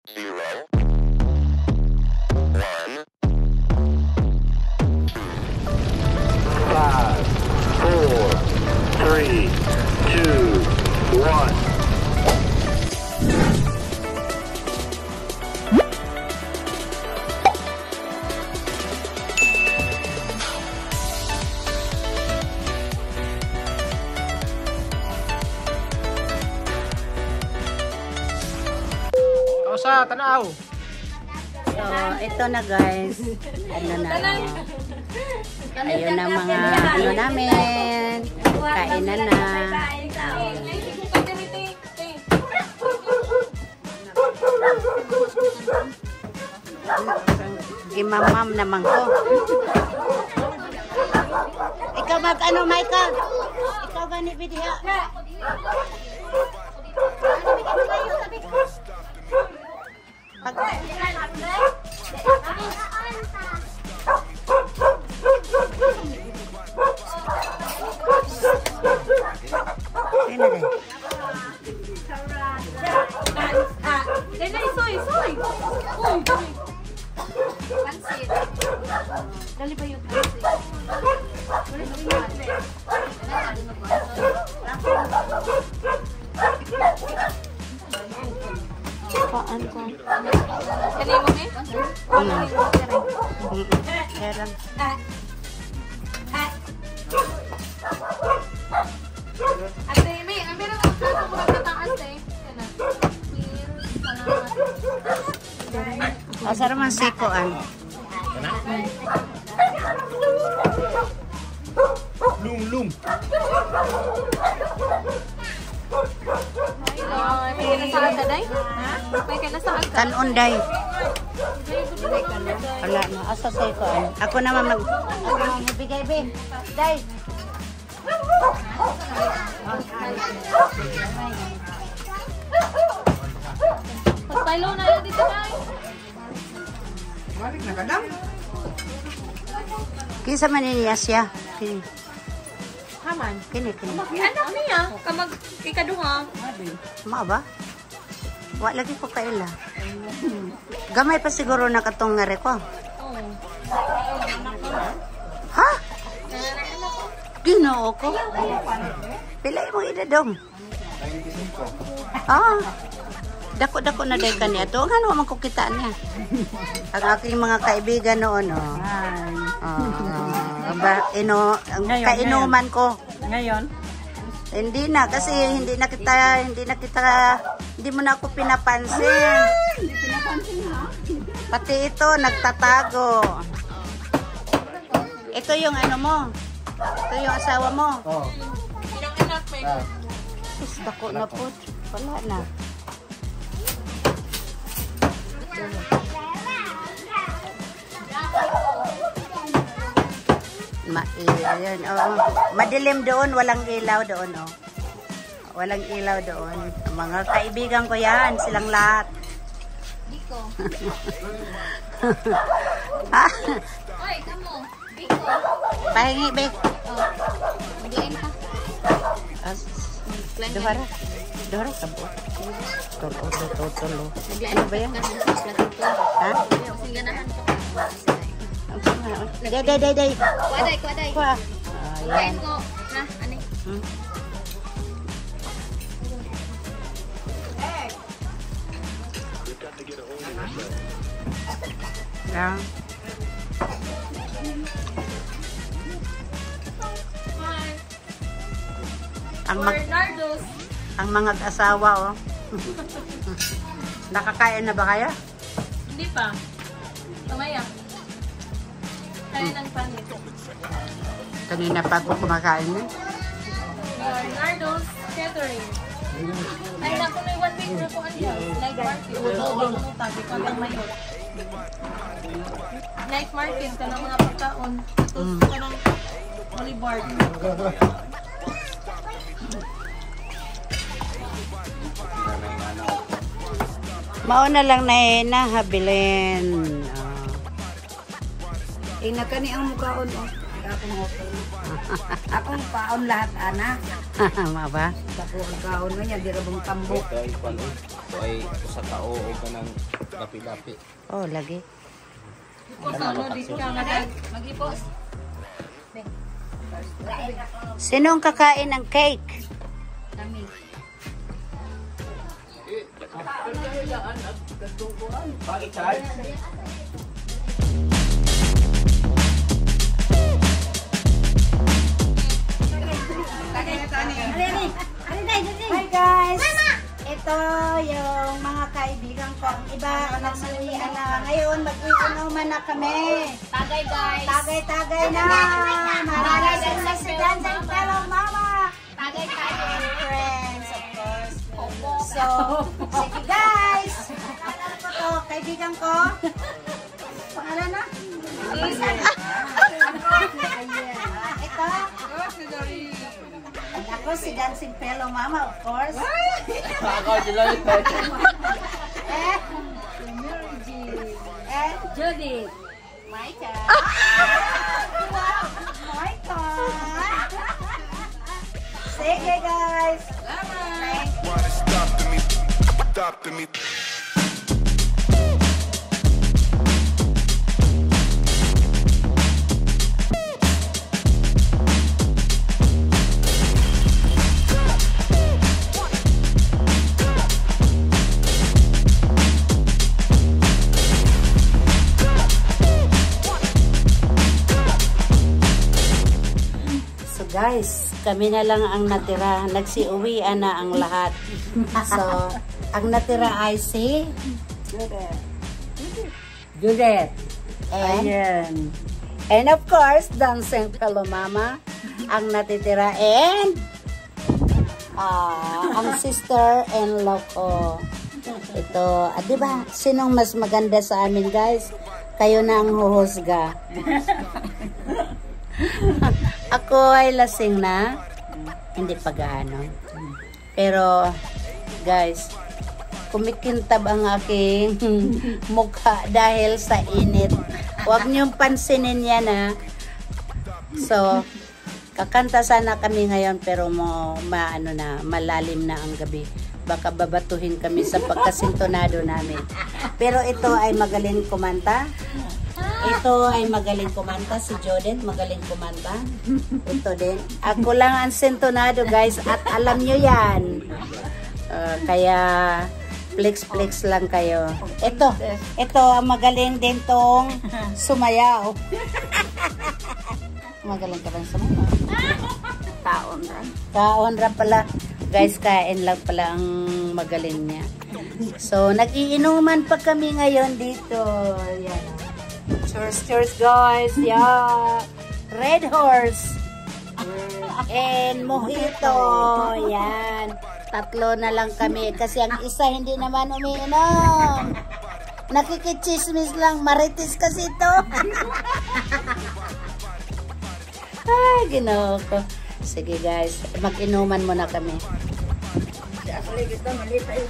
0, 1. 5, 4, 3, 2, 1. Sa tanaw. So, ito na guys. Ano na. Ayun na mga ano namin. Kainan na. Gimamam naman ko. Ikaw mag ano, Michael? Ikaw gani video. Dali ba yung pansit? Paan ko? Kanina mo eh? Meron. Ate, may meron ako sa mga kataas eh. Salamat. Asa naman sikoan? Lum. May kinasaan ka, Day? May kinasaan ka? Kanon day. Wala na. Asa sikoan? Ako naman mag... Ibigay, be. Day. Pagpalo na lang dito, Day. Balik na kadam. Kinsa man niya siya? Kini. Haman. Kini. Anak niya, kamag ikaduha. Ma ba? Wa lagi ko kaila. Gamay pa siguro na katong ngare ko. Ha? Ginoo ko. Pila imong edadong? Ah. Dako-dako na day kaniya to. Ngano man ko kita niya. Ang aking mga kaibigan noon, oh. Ang kainuman ko. Ngayon? Hindi na kasi hindi mo na ako pinapansin. Pati ito nagtatago. Ito yung ano mo. Ito yung asawa mo. Oh. Ilang anak may? Sus, dako na po. Wala na. Ayun, oh. Madilim doon, walang ilaw doon, oh. Walang ilaw doon. Mga kaibigan ko yan, silang lahat. Biko. Ha? Oy, kamo. Biko. Pahingi, be. Oh. Maglain ka. Duhara. Duhara ka po. Tolo. Maglain Ano ba yan? Ha? Yung ganahan ko. Day. Kuwaday. Kuha. Kain ko. Ha? Ani? Yan. Ang mga asawa, oh. Nakakain na ba kayo? Hindi pa. Kamaya. Kaya ng panit. Kanina pa ako kumakain eh. Leonardo's Catering. Ay, naku na 1 week na po ano. Night market. Night market ka ng mga pagkaon. Tapos ka ng Olivard. Mauna lang na nahabilin. Inakani ang mukhaon oh. Akong paon lahat ana. Maba? Ako ang kaon niya di ra bang tambok. Ito ay sa tao o ka ng dapi-dapi. Oh, lagi. Mag-ipos. Sino ang kakain ng cake? Kami. Bakit, Chad? Hi guys! Ito yung mga kaibigan ko. Ang iba, nagsaluhian na. Ngayon, mag-iinuman na kami. Tagay, guys. Tagay-tagay na! Mararating na si Dancing Fellow Mama! Tagay tayo. Friends, of course. So, sige guys! Pangalan ko to, kaibigan ko. Pangalan na? Ito. Ako si Dancing Fellow Mama, of course. Ako, July. And Judith. Micah. Micah. Sige guys. Stop to me. Guys, kami na lang ang natira. Nagsiuwian na ang lahat. So, ang natira ay si Judith. And of course, Dancing Fellow Mama ang natitira. And ang sister-in-law ko. Ito, di ba? Sinong mas maganda sa amin, guys? Kayo na ang huhusga. Ako ay lasing na, hindi pa gaano. Pero, guys, kumikintab ang aking mukha dahil sa init. Huwag niyong pansinin yan, ha. So, kakanta sana kami ngayon, pero malalim na ang gabi. Baka babatuhin kami sa pagkasintonado namin. Pero ito ay magaling kumanta. Ito ay magaling kumanta. Si Jordan, magaling kumanta. Ito din. Ako lang ang sintonado, guys. At alam nyo yan. Kaya, flex lang kayo. Ito ang magaling din tong sumayaw. Magaling ka bang sumayaw? Kaon ra pala. Guys, kain lang pala ang magaling niya. So, nag-iinuman pa kami ngayon dito. Yan. Cheers, guys. Yeah. Red Horse. And mojito. Yan. 3 na lang kami. Kasi ang isa hindi naman umiinom. Nakikichismis lang. Marites kasi ito. Ay, ginoo ko. Sige guys. Mag-inuman muna kami. Actually, kita mali tayo.